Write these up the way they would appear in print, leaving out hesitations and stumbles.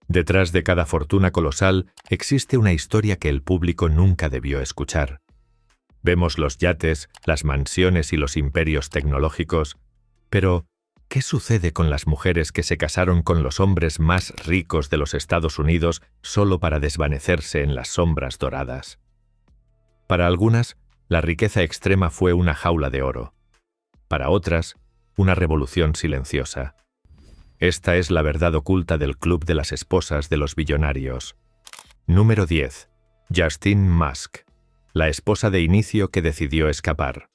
Detrás de cada fortuna colosal existe una historia que el público nunca debió escuchar. Vemos los yates, las mansiones y los imperios tecnológicos, pero ¿qué sucede con las mujeres que se casaron con los hombres más ricos de los Estados Unidos solo para desvanecerse en las sombras doradas? Para algunas, la riqueza extrema fue una jaula de oro. Para otras, una revolución silenciosa. Esta es la verdad oculta del club de las esposas de los billonarios. Número 10. Justine Musk, la esposa de inicio que decidió escapar.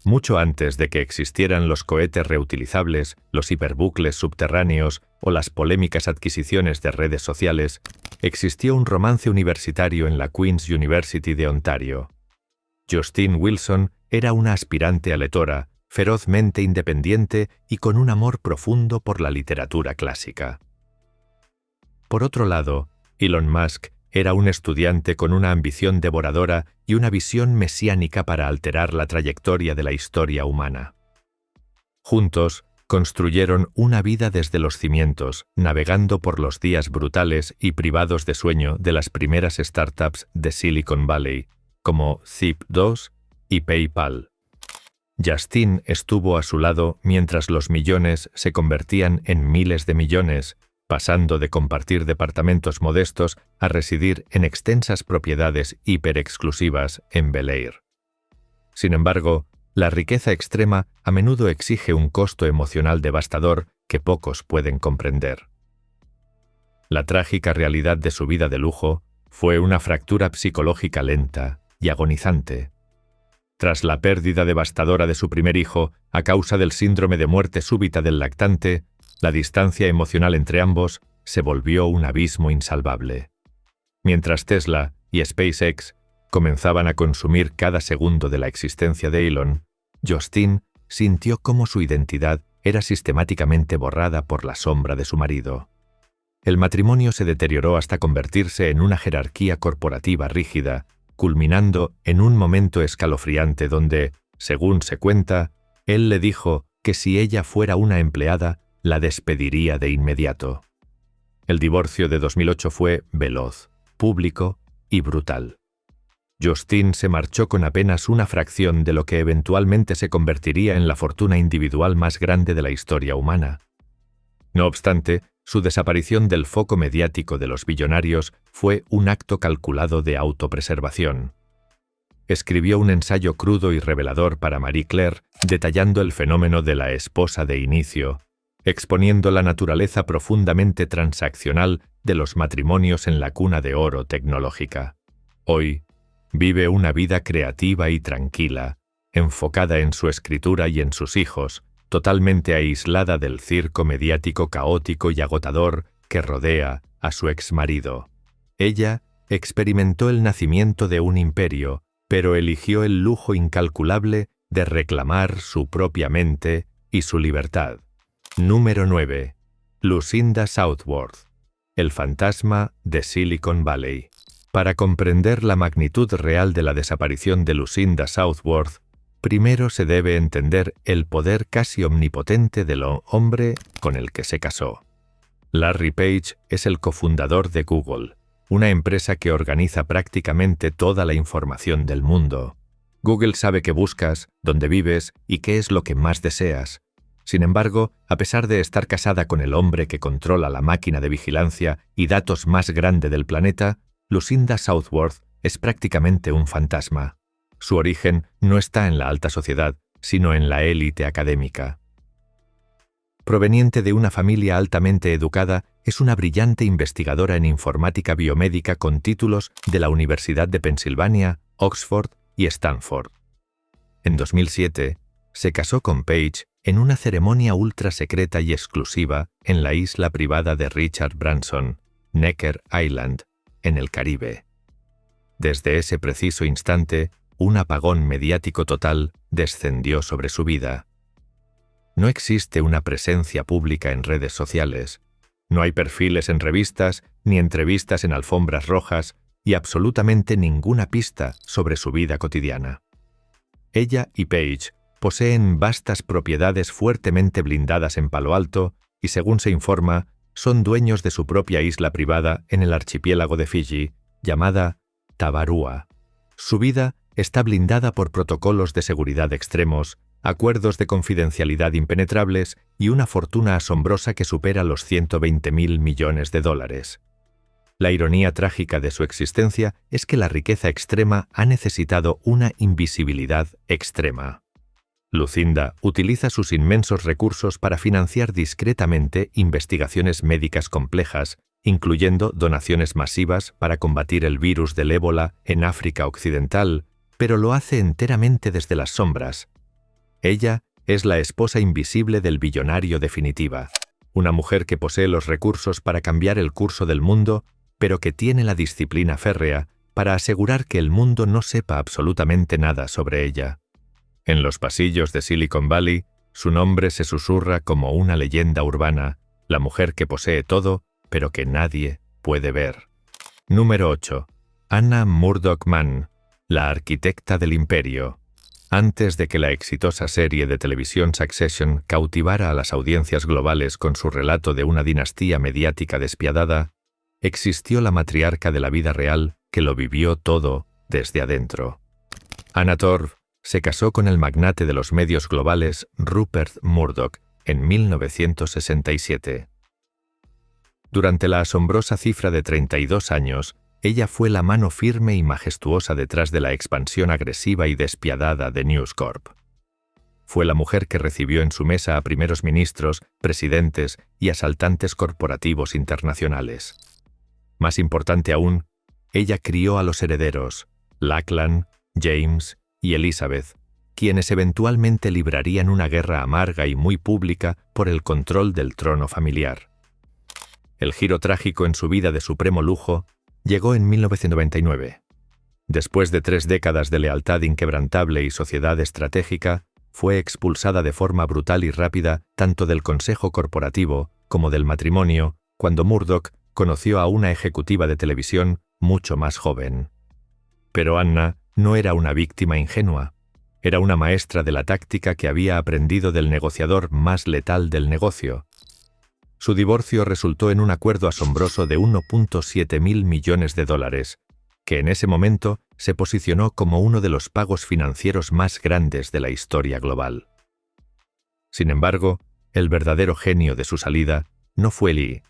Mucho antes de que existieran los cohetes reutilizables, los hiperbucles subterráneos o las polémicas adquisiciones de redes sociales, existió un romance universitario en la Queen's University de Ontario. Justine Wilson era una aspirante a lectora, ferozmente independiente y con un amor profundo por la literatura clásica. Por otro lado, Elon Musk era un estudiante con una ambición devoradora y una visión mesiánica para alterar la trayectoria de la historia humana. Juntos, construyeron una vida desde los cimientos, navegando por los días brutales y privados de sueño de las primeras startups de Silicon Valley, como Zip2 y PayPal. Justine estuvo a su lado mientras los millones se convertían en miles de millones, pasando de compartir departamentos modestos a residir en extensas propiedades hiperexclusivas en Bel Air. Sin embargo, la riqueza extrema a menudo exige un costo emocional devastador que pocos pueden comprender. La trágica realidad de su vida de lujo fue una fractura psicológica lenta y agonizante. Tras la pérdida devastadora de su primer hijo a causa del síndrome de muerte súbita del lactante, la distancia emocional entre ambos se volvió un abismo insalvable. Mientras Tesla y SpaceX comenzaban a consumir cada segundo de la existencia de Elon, Justine sintió cómo su identidad era sistemáticamente borrada por la sombra de su marido. El matrimonio se deterioró hasta convertirse en una jerarquía corporativa rígida, culminando en un momento escalofriante donde, según se cuenta, él le dijo que si ella fuera una empleada, la despediría de inmediato. El divorcio de 2008 fue veloz, público y brutal. Justine se marchó con apenas una fracción de lo que eventualmente se convertiría en la fortuna individual más grande de la historia humana. No obstante, su desaparición del foco mediático de los billonarios fue un acto calculado de autopreservación. Escribió un ensayo crudo y revelador para Marie Claire, detallando el fenómeno de la esposa de inicio, exponiendo la naturaleza profundamente transaccional de los matrimonios en la cuna de oro tecnológica. Hoy, vive una vida creativa y tranquila, enfocada en su escritura y en sus hijos, totalmente aislada del circo mediático caótico y agotador que rodea a su exmarido. Ella experimentó el nacimiento de un imperio, pero eligió el lujo incalculable de reclamar su propia mente y su libertad. Número 9. Lucinda Southworth, el fantasma de Silicon Valley. Para comprender la magnitud real de la desaparición de Lucinda Southworth, primero se debe entender el poder casi omnipotente del hombre con el que se casó. Larry Page es el cofundador de Google, una empresa que organiza prácticamente toda la información del mundo. Google sabe qué buscas, dónde vives y qué es lo que más deseas. Sin embargo, a pesar de estar casada con el hombre que controla la máquina de vigilancia y datos más grande del planeta, Lucinda Southworth es prácticamente un fantasma. Su origen no está en la alta sociedad, sino en la élite académica. Proveniente de una familia altamente educada, es una brillante investigadora en informática biomédica con títulos de la Universidad de Pensilvania, Oxford y Stanford. En 2007, se casó con Page en una ceremonia ultra secreta y exclusiva en la isla privada de Richard Branson, Necker Island, en el Caribe. Desde ese preciso instante, un apagón mediático total descendió sobre su vida. No existe una presencia pública en redes sociales, no hay perfiles en revistas ni entrevistas en alfombras rojas y absolutamente ninguna pista sobre su vida cotidiana. Ella y Page poseen vastas propiedades fuertemente blindadas en Palo Alto y, según se informa, son dueños de su propia isla privada en el archipiélago de Fiji, llamada Tavarua. Su vida está blindada por protocolos de seguridad extremos, acuerdos de confidencialidad impenetrables y una fortuna asombrosa que supera los 120.000 millones de dólares. La ironía trágica de su existencia es que la riqueza extrema ha necesitado una invisibilidad extrema. Lucinda utiliza sus inmensos recursos para financiar discretamente investigaciones médicas complejas, incluyendo donaciones masivas para combatir el virus del ébola en África Occidental, pero lo hace enteramente desde las sombras. Ella es la esposa invisible del billonario definitiva, una mujer que posee los recursos para cambiar el curso del mundo, pero que tiene la disciplina férrea para asegurar que el mundo no sepa absolutamente nada sobre ella. En los pasillos de Silicon Valley, su nombre se susurra como una leyenda urbana, la mujer que posee todo, pero que nadie puede ver. Número 8. Anna Murdoch Mann, la arquitecta del imperio. Antes de que la exitosa serie de televisión Succession cautivara a las audiencias globales con su relato de una dinastía mediática despiadada, existió la matriarca de la vida real que lo vivió todo desde adentro. Anna Torv se casó con el magnate de los medios globales Rupert Murdoch en 1967. Durante la asombrosa cifra de 32 años, ella fue la mano firme y majestuosa detrás de la expansión agresiva y despiadada de News Corp. Fue la mujer que recibió en su mesa a primeros ministros, presidentes y asaltantes corporativos internacionales. Más importante aún, ella crió a los herederos, Lachlan, James y Elizabeth, quienes eventualmente librarían una guerra amarga y muy pública por el control del trono familiar. El giro trágico en su vida de supremo lujo llegó en 1999. Después de 3 décadas de lealtad inquebrantable y sociedad estratégica, fue expulsada de forma brutal y rápida tanto del consejo corporativo como del matrimonio cuando Murdoch conoció a una ejecutiva de televisión mucho más joven. Pero Anna no era una víctima ingenua. Era una maestra de la táctica que había aprendido del negociador más letal del negocio. Su divorcio resultó en un acuerdo asombroso de 1.7 mil millones de dólares, que en ese momento se posicionó como uno de los pagos financieros más grandes de la historia global. Sin embargo, el verdadero genio de su salida no fue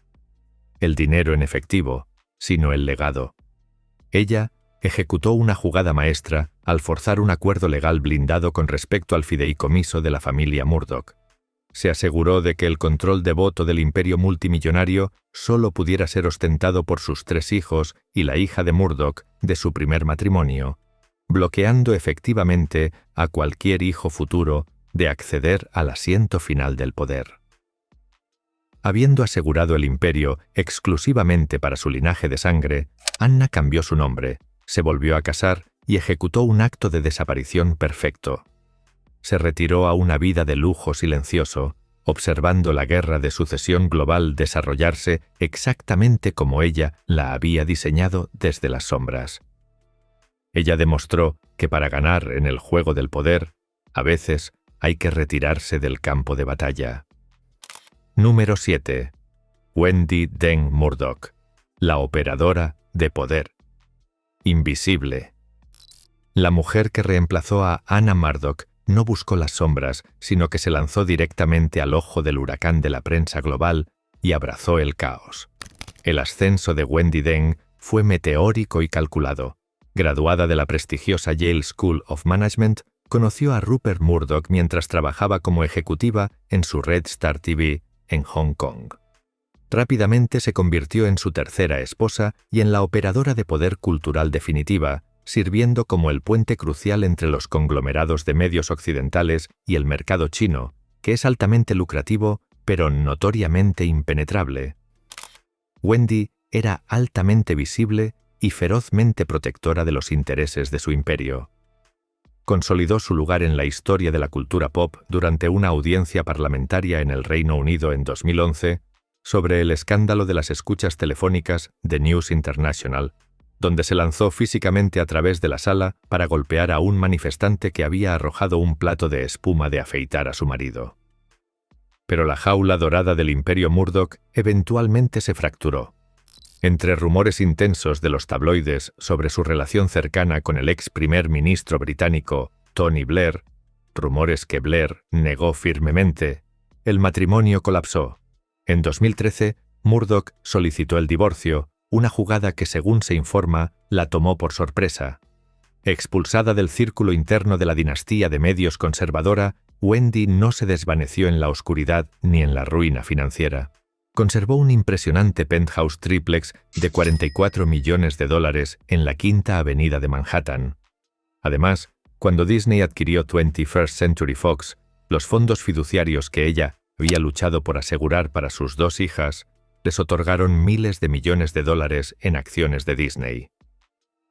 el dinero en efectivo, sino el legado. Ella ejecutó una jugada maestra al forzar un acuerdo legal blindado con respecto al fideicomiso de la familia Murdoch. Se aseguró de que el control de voto del imperio multimillonario solo pudiera ser ostentado por sus 3 hijos y la hija de Murdoch de su primer matrimonio, bloqueando efectivamente a cualquier hijo futuro de acceder al asiento final del poder. Habiendo asegurado el imperio exclusivamente para su linaje de sangre, Anna cambió su nombre, se volvió a casar y ejecutó un acto de desaparición perfecto. Se retiró a una vida de lujo silencioso, observando la guerra de sucesión global desarrollarse exactamente como ella la había diseñado desde las sombras. Ella demostró que para ganar en el juego del poder, a veces hay que retirarse del campo de batalla. Número 7. Wendy Deng Murdoch, la operadora de poder. Invisible. La mujer que reemplazó a Anna Murdoch no buscó las sombras, sino que se lanzó directamente al ojo del huracán de la prensa global y abrazó el caos. El ascenso de Wendy Deng fue meteórico y calculado. Graduada de la prestigiosa Yale School of Management, conoció a Rupert Murdoch mientras trabajaba como ejecutiva en su Red Star TV en Hong Kong. Rápidamente se convirtió en su tercera esposa y en la operadora de poder cultural definitiva, sirviendo como el puente crucial entre los conglomerados de medios occidentales y el mercado chino, que es altamente lucrativo, pero notoriamente impenetrable. Wendy era altamente visible y ferozmente protectora de los intereses de su imperio. Consolidó su lugar en la historia de la cultura pop durante una audiencia parlamentaria en el Reino Unido en 2011 sobre el escándalo de las escuchas telefónicas de News International, donde se lanzó físicamente a través de la sala para golpear a un manifestante que había arrojado un plato de espuma de afeitar a su marido. Pero la jaula dorada del imperio Murdoch eventualmente se fracturó. Entre rumores intensos de los tabloides sobre su relación cercana con el ex primer ministro británico Tony Blair, rumores que Blair negó firmemente, el matrimonio colapsó. En 2013, Murdoch solicitó el divorcio, una jugada que, según se informa, la tomó por sorpresa. Expulsada del círculo interno de la dinastía de medios conservadora, Wendy no se desvaneció en la oscuridad ni en la ruina financiera. Conservó un impresionante penthouse triplex de $44 millones en la Quinta Avenida de Manhattan. Además, cuando Disney adquirió 21st Century Fox, los fondos fiduciarios que ella había luchado por asegurar para sus 2 hijas, les otorgaron miles de millones de dólares en acciones de Disney.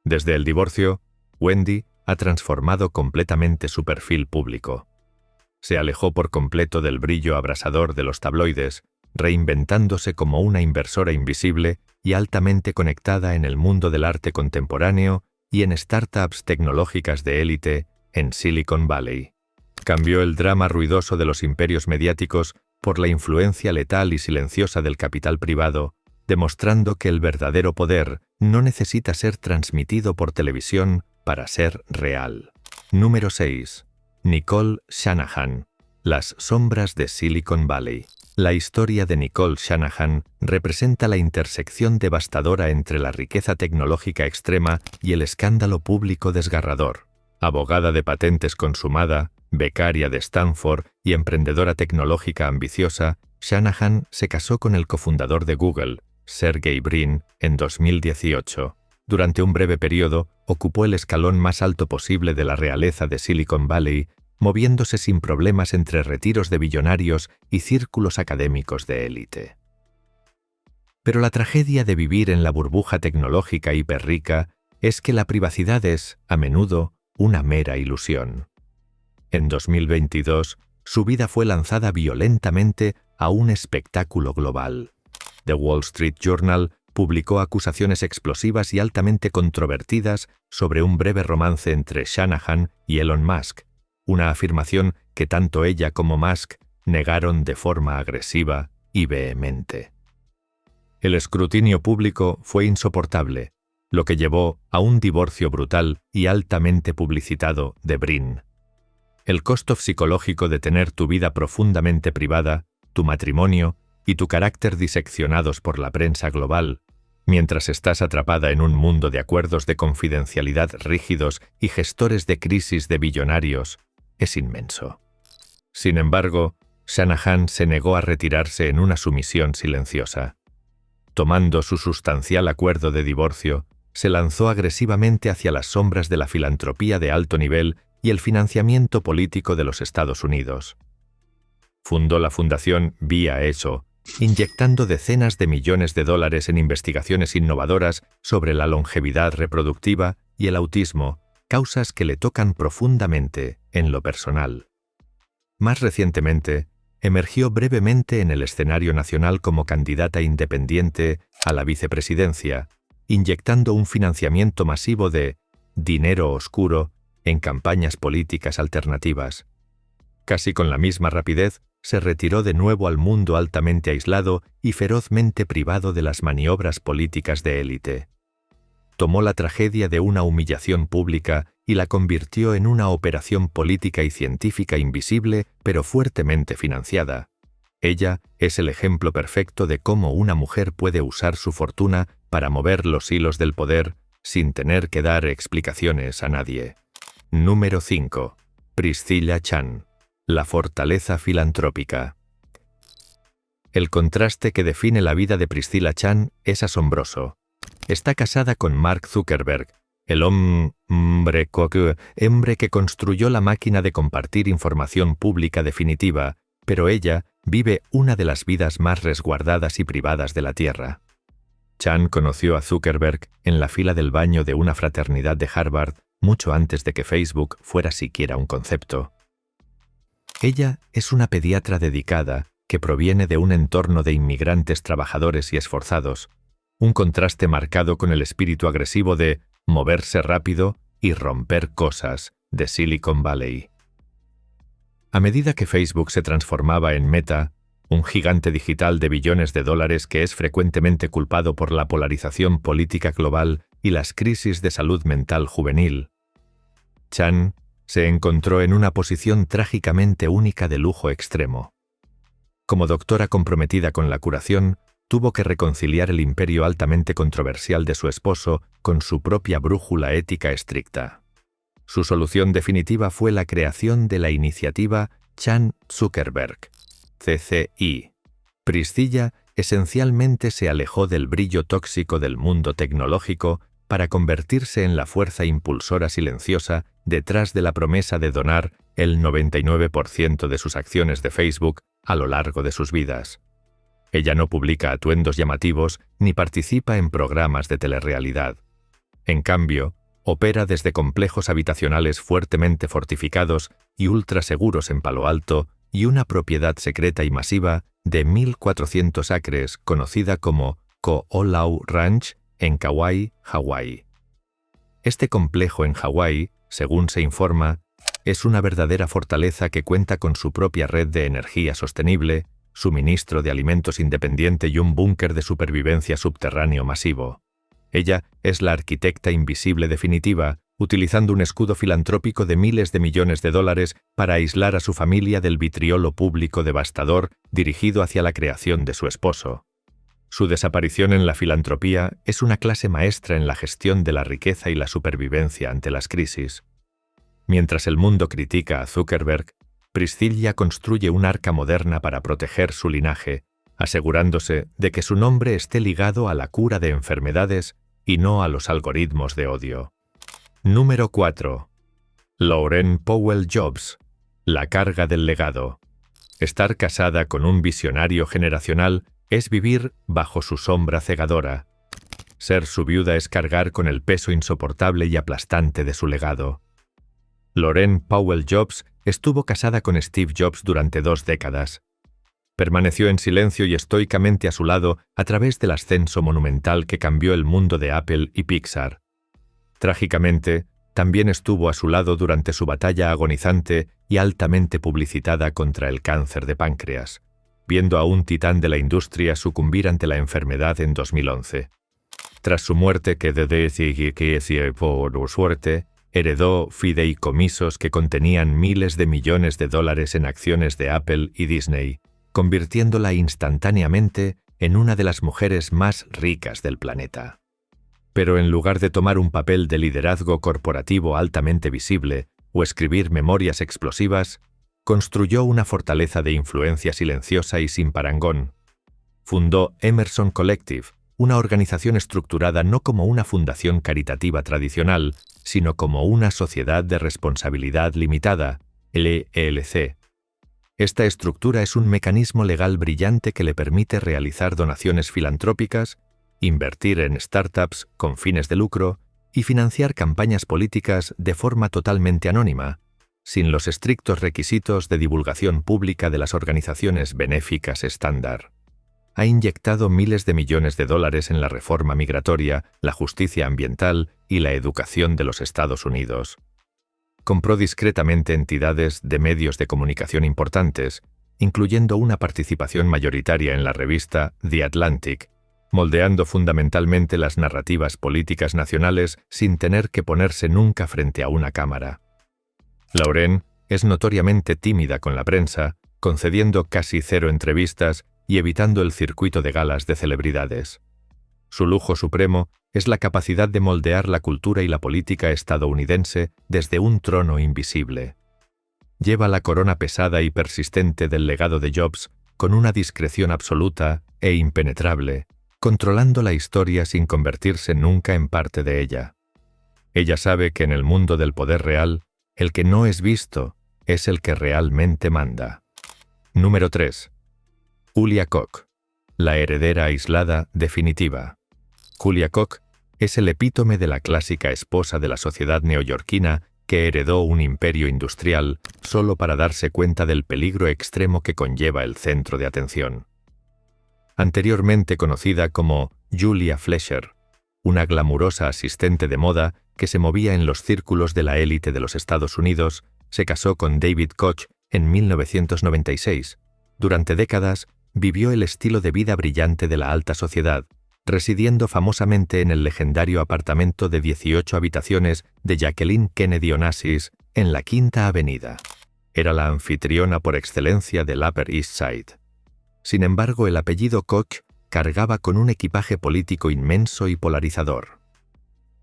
Desde el divorcio, Wendy ha transformado completamente su perfil público. Se alejó por completo del brillo abrasador de los tabloides, reinventándose como una inversora invisible y altamente conectada en el mundo del arte contemporáneo y en startups tecnológicas de élite en Silicon Valley. Cambió el drama ruidoso de los imperios mediáticos por la influencia letal y silenciosa del capital privado, demostrando que el verdadero poder no necesita ser transmitido por televisión para ser real. Número 6. Nicole Shanahan. Las sombras de Silicon Valley. La historia de Nicole Shanahan representa la intersección devastadora entre la riqueza tecnológica extrema y el escándalo público desgarrador. Abogada de patentes consumada, becaria de Stanford y emprendedora tecnológica ambiciosa, Shanahan se casó con el cofundador de Google, Sergey Brin, en 2018. Durante un breve periodo, ocupó el escalón más alto posible de la realeza de Silicon Valley, moviéndose sin problemas entre retiros de billonarios y círculos académicos de élite. Pero la tragedia de vivir en la burbuja tecnológica hiperrica es que la privacidad es, a menudo, una mera ilusión. En 2022, su vida fue lanzada violentamente a un espectáculo global. The Wall Street Journal publicó acusaciones explosivas y altamente controvertidas sobre un breve romance entre Shanahan y Elon Musk, una afirmación que tanto ella como Musk negaron de forma agresiva y vehemente. El escrutinio público fue insoportable, lo que llevó a un divorcio brutal y altamente publicitado de Brin. El costo psicológico de tener tu vida profundamente privada, tu matrimonio y tu carácter diseccionados por la prensa global, mientras estás atrapada en un mundo de acuerdos de confidencialidad rígidos y gestores de crisis de billonarios, es inmenso. Sin embargo, Shanahan se negó a retirarse en una sumisión silenciosa. Tomando su sustancial acuerdo de divorcio, se lanzó agresivamente hacia las sombras de la filantropía de alto nivel y el financiamiento político de los Estados Unidos. Fundó la fundación Vía Eso, inyectando decenas de millones de dólares en investigaciones innovadoras sobre la longevidad reproductiva y el autismo, causas que le tocan profundamente en lo personal. Más recientemente, emergió brevemente en el escenario nacional como candidata independiente a la vicepresidencia, inyectando un financiamiento masivo de dinero oscuro en campañas políticas alternativas. Casi con la misma rapidez, se retiró de nuevo al mundo altamente aislado y ferozmente privado de las maniobras políticas de élite. Tomó la tragedia de una humillación pública y la convirtió en una operación política y científica invisible, pero fuertemente financiada. Ella es el ejemplo perfecto de cómo una mujer puede usar su fortuna para mover los hilos del poder sin tener que dar explicaciones a nadie. Número 5. Priscilla Chan. La fortaleza filantrópica. El contraste que define la vida de Priscilla Chan es asombroso. Está casada con Mark Zuckerberg, el hombre que construyó la máquina de compartir información pública definitiva, pero ella vive una de las vidas más resguardadas y privadas de la Tierra. Chan conoció a Zuckerberg en la fila del baño de una fraternidad de Harvard mucho antes de que Facebook fuera siquiera un concepto. Ella es una pediatra dedicada que proviene de un entorno de inmigrantes trabajadores y esforzados, un contraste marcado con el espíritu agresivo de moverse rápido y romper cosas de Silicon Valley. A medida que Facebook se transformaba en Meta, un gigante digital de billones de dólares que es frecuentemente culpado por la polarización política global y las crisis de salud mental juvenil. Chan se encontró en una posición trágicamente única de lujo extremo. Como doctora comprometida con la curación, tuvo que reconciliar el imperio altamente controversial de su esposo con su propia brújula ética estricta. Su solución definitiva fue la creación de la iniciativa Chan Zuckerberg, CCI. Priscilla esencialmente se alejó del brillo tóxico del mundo tecnológico para convertirse en la fuerza impulsora silenciosa detrás de la promesa de donar el 99% de sus acciones de Facebook a lo largo de sus vidas. Ella no publica atuendos llamativos ni participa en programas de telerrealidad. En cambio, opera desde complejos habitacionales fuertemente fortificados y ultraseguros en Palo Alto y una propiedad secreta y masiva de 1.400 acres conocida como Ko'olau Ranch en Kauai, Hawái. Este complejo en Hawái, según se informa, es una verdadera fortaleza que cuenta con su propia red de energía sostenible, suministro de alimentos independiente y un búnker de supervivencia subterráneo masivo. Ella es la arquitecta invisible definitiva, utilizando un escudo filantrópico de miles de millones de dólares para aislar a su familia del vitriolo público devastador dirigido hacia la creación de su esposo. Su desaparición en la filantropía es una clase maestra en la gestión de la riqueza y la supervivencia ante las crisis. Mientras el mundo critica a Zuckerberg, Priscilla construye un arca moderna para proteger su linaje, asegurándose de que su nombre esté ligado a la cura de enfermedades y no a los algoritmos de odio. Número 4. Laurene Powell Jobs. La carga del legado. Estar casada con un visionario generacional es vivir bajo su sombra cegadora. Ser su viuda es cargar con el peso insoportable y aplastante de su legado. Laurene Powell Jobs estuvo casada con Steve Jobs durante 2 décadas. Permaneció en silencio y estoicamente a su lado a través del ascenso monumental que cambió el mundo de Apple y Pixar. Trágicamente, también estuvo a su lado durante su batalla agonizante y altamente publicitada contra el cáncer de páncreas, viendo a un titán de la industria sucumbir ante la enfermedad en 2011. Tras su muerte, por suerte, heredó fideicomisos que contenían miles de millones de dólares en acciones de Apple y Disney, convirtiéndola instantáneamente en una de las mujeres más ricas del planeta. Pero en lugar de tomar un papel de liderazgo corporativo altamente visible o escribir memorias explosivas, construyó una fortaleza de influencia silenciosa y sin parangón. Fundó Emerson Collective, una organización estructurada no como una fundación caritativa tradicional, sino como una sociedad de responsabilidad limitada, LLC. Esta estructura es un mecanismo legal brillante que le permite realizar donaciones filantrópicas, invertir en startups con fines de lucro y financiar campañas políticas de forma totalmente anónima, sin los estrictos requisitos de divulgación pública de las organizaciones benéficas estándar. Ha inyectado miles de millones de dólares en la reforma migratoria, la justicia ambiental y la educación de los Estados Unidos. Compró discretamente entidades de medios de comunicación importantes, incluyendo una participación mayoritaria en la revista The Atlantic, moldeando fundamentalmente las narrativas políticas nacionales sin tener que ponerse nunca frente a una cámara. Laurene es notoriamente tímida con la prensa, concediendo casi 0 entrevistas y evitando el circuito de galas de celebridades. Su lujo supremo es la capacidad de moldear la cultura y la política estadounidense desde un trono invisible. Lleva la corona pesada y persistente del legado de Jobs con una discreción absoluta e impenetrable, controlando la historia sin convertirse nunca en parte de ella. Ella sabe que en el mundo del poder real, el que no es visto es el que realmente manda. Número 3. Julia Koch, la heredera aislada definitiva. Julia Koch es el epítome de la clásica esposa de la sociedad neoyorquina que heredó un imperio industrial solo para darse cuenta del peligro extremo que conlleva el centro de atención. Anteriormente conocida como Julia Fleischer, una glamurosa asistente de moda que se movía en los círculos de la élite de los Estados Unidos, se casó con David Koch en 1996. Durante décadas, vivió el estilo de vida brillante de la alta sociedad, residiendo famosamente en el legendario apartamento de 18 habitaciones de Jacqueline Kennedy Onassis en la Quinta Avenida. Era la anfitriona por excelencia del Upper East Side. Sin embargo, el apellido Koch cargaba con un equipaje político inmenso y polarizador.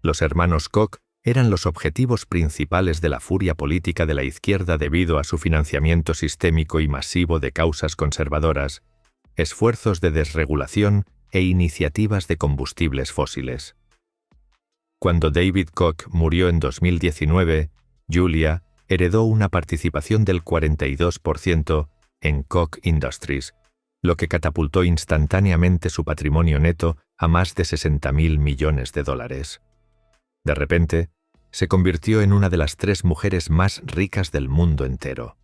Los hermanos Koch eran los objetivos principales de la furia política de la izquierda debido a su financiamiento sistémico y masivo de causas conservadoras, esfuerzos de desregulación e iniciativas de combustibles fósiles. Cuando David Koch murió en 2019, Julia heredó una participación del 42% en Koch Industries, lo que catapultó instantáneamente su patrimonio neto a más de $60.000 millones. De repente, se convirtió en una de las 3 mujeres más ricas del mundo entero.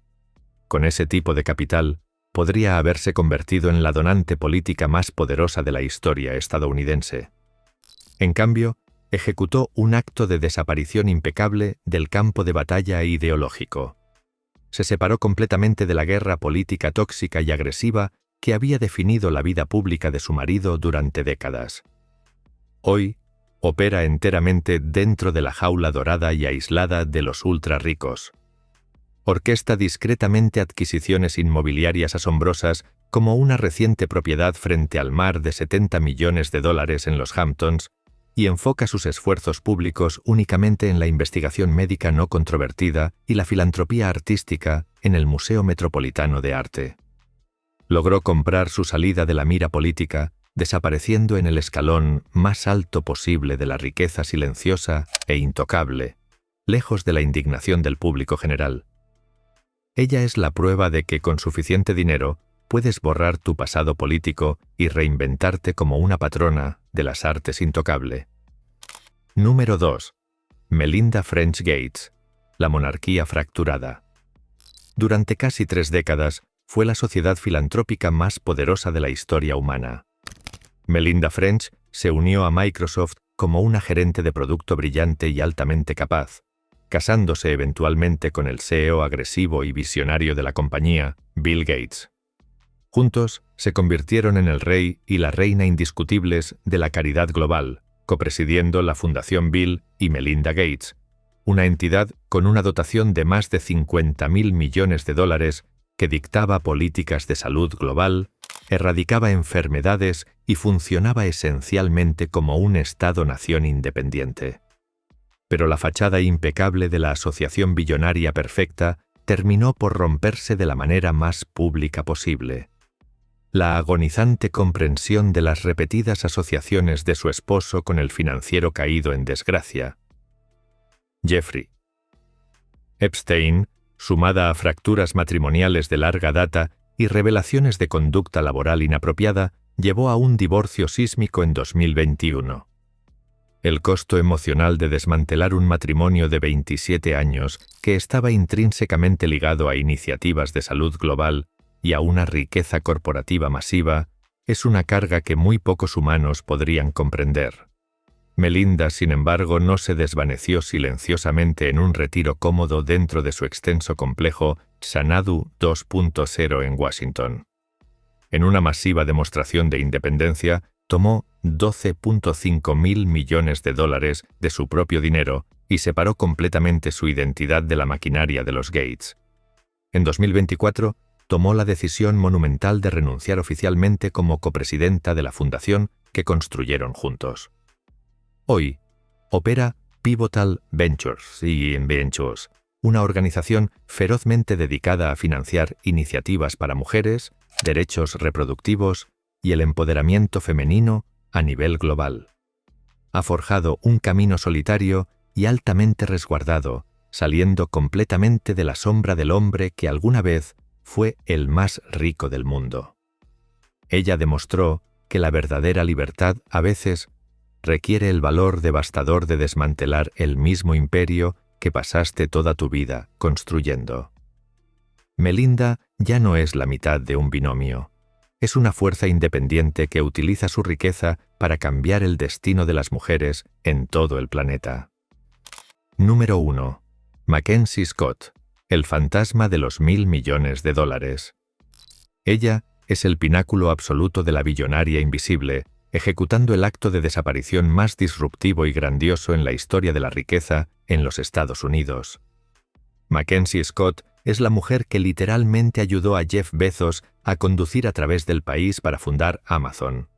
Con ese tipo de capital, podría haberse convertido en la donante política más poderosa de la historia estadounidense. En cambio, ejecutó un acto de desaparición impecable del campo de batalla ideológico. Se separó completamente de la guerra política tóxica y agresiva que había definido la vida pública de su marido durante décadas. Hoy, opera enteramente dentro de la jaula dorada y aislada de los ultra ricos. Orquesta discretamente adquisiciones inmobiliarias asombrosas como una reciente propiedad frente al mar de $70 millones en los Hamptons y enfoca sus esfuerzos públicos únicamente en la investigación médica no controvertida y la filantropía artística en el Museo Metropolitano de Arte. Logró comprar su salida de la mira política, desapareciendo en el escalón más alto posible de la riqueza silenciosa e intocable, lejos de la indignación del público general. Ella es la prueba de que con suficiente dinero puedes borrar tu pasado político y reinventarte como una patrona de las artes intocable. Número 2. Melinda French Gates, la monarquía fracturada. Durante casi 3 décadas, fue la sociedad filantrópica más poderosa de la historia humana. Melinda French se unió a Microsoft como una gerente de producto brillante y altamente capaz, casándose eventualmente con el CEO agresivo y visionario de la compañía, Bill Gates. Juntos, se convirtieron en el rey y la reina indiscutibles de la caridad global, copresidiendo la Fundación Bill y Melinda Gates, una entidad con una dotación de más de $50.000 millones que dictaba políticas de salud global, erradicaba enfermedades y funcionaba esencialmente como un Estado-nación independiente. Pero la fachada impecable de la asociación billonaria perfecta terminó por romperse de la manera más pública posible. La agonizante comprensión de las repetidas asociaciones de su esposo con el financiero caído en desgracia. Jeffrey Epstein, sumada a fracturas matrimoniales de larga data y revelaciones de conducta laboral inapropiada, llevó a un divorcio sísmico en 2021. El costo emocional de desmantelar un matrimonio de 27 años que estaba intrínsecamente ligado a iniciativas de salud global y a una riqueza corporativa masiva es una carga que muy pocos humanos podrían comprender. Melinda, sin embargo, no se desvaneció silenciosamente en un retiro cómodo dentro de su extenso complejo Xanadu 2.0 en Washington. En una masiva demostración de independencia, tomó $12.5 mil millones de su propio dinero y separó completamente su identidad de la maquinaria de los Gates. En 2024, tomó la decisión monumental de renunciar oficialmente como copresidenta de la fundación que construyeron juntos. Hoy, opera Pivotal Ventures, una organización ferozmente dedicada a financiar iniciativas para mujeres, derechos reproductivos y el empoderamiento femenino a nivel global. Ha forjado un camino solitario y altamente resguardado, saliendo completamente de la sombra del hombre que alguna vez fue el más rico del mundo. Ella demostró que la verdadera libertad a veces requiere el valor devastador de desmantelar el mismo imperio que pasaste toda tu vida construyendo. Melinda ya no es la mitad de un binomio. Es una fuerza independiente que utiliza su riqueza para cambiar el destino de las mujeres en todo el planeta. Número 1. Mackenzie Scott, el fantasma de los $1.000 millones. Ella es el pináculo absoluto de la billonaria invisible, ejecutando el acto de desaparición más disruptivo y grandioso en la historia de la riqueza en los Estados Unidos. Mackenzie Scott es la mujer que literalmente ayudó a Jeff Bezos a conducir a través del país para fundar Amazon.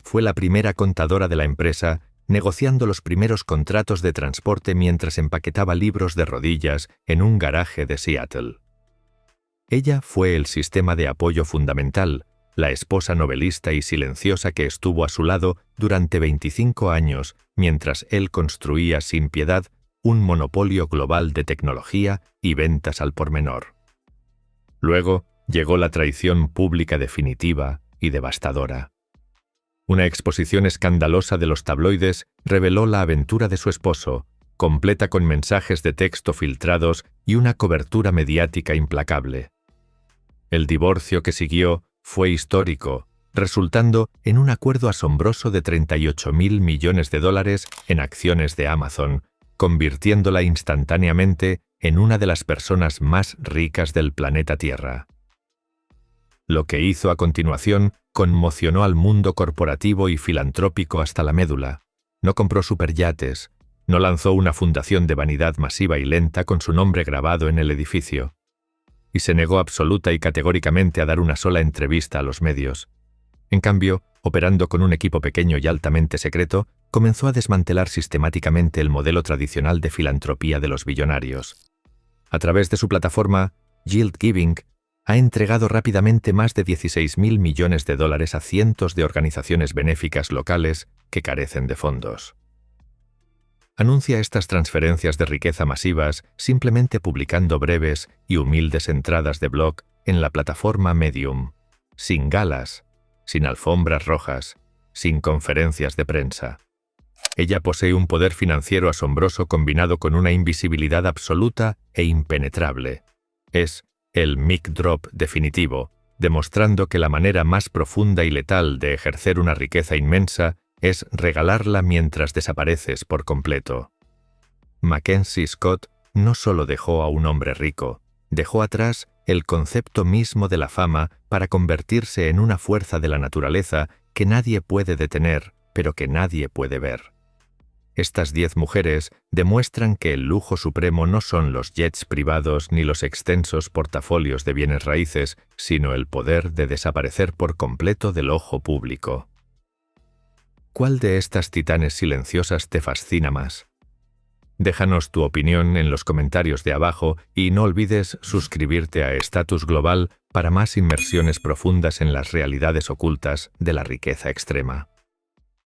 Fue la primera contadora de la empresa, negociando los primeros contratos de transporte mientras empaquetaba libros de rodillas en un garaje de Seattle. Ella fue el sistema de apoyo fundamental, la esposa novelista y silenciosa que estuvo a su lado durante 25 años mientras él construía sin piedad un monopolio global de tecnología y ventas al por menor. Luego llegó la traición pública definitiva y devastadora. Una exposición escandalosa de los tabloides reveló la aventura de su esposo, completa con mensajes de texto filtrados y una cobertura mediática implacable. El divorcio que siguió fue histórico, resultando en un acuerdo asombroso de $38.000 millones en acciones de Amazon, convirtiéndola instantáneamente en una de las personas más ricas del planeta Tierra. Lo que hizo a continuación conmocionó al mundo corporativo y filantrópico hasta la médula. No compró superyates, no lanzó una fundación de vanidad masiva y lenta con su nombre grabado en el edificio, y se negó absoluta y categóricamente a dar una sola entrevista a los medios. En cambio, operando con un equipo pequeño y altamente secreto, comenzó a desmantelar sistemáticamente el modelo tradicional de filantropía de los billonarios. A través de su plataforma, Yield Giving, ha entregado rápidamente más de $16.000 millones a cientos de organizaciones benéficas locales que carecen de fondos. Anuncia estas transferencias de riqueza masivas simplemente publicando breves y humildes entradas de blog en la plataforma Medium, sin galas, sin alfombras rojas, sin conferencias de prensa. Ella posee un poder financiero asombroso combinado con una invisibilidad absoluta e impenetrable. Es el mic drop definitivo, demostrando que la manera más profunda y letal de ejercer una riqueza inmensa es regalarla mientras desapareces por completo. Mackenzie Scott no solo dejó a un hombre rico, dejó atrás el concepto mismo de la fama para convertirse en una fuerza de la naturaleza que nadie puede detener, pero que nadie puede ver. Estas 10 mujeres demuestran que el lujo supremo no son los jets privados ni los extensos portafolios de bienes raíces, sino el poder de desaparecer por completo del ojo público. ¿Cuál de estas titanes silenciosas te fascina más? Déjanos tu opinión en los comentarios de abajo y no olvides suscribirte a Status Global para más inmersiones profundas en las realidades ocultas de la riqueza extrema.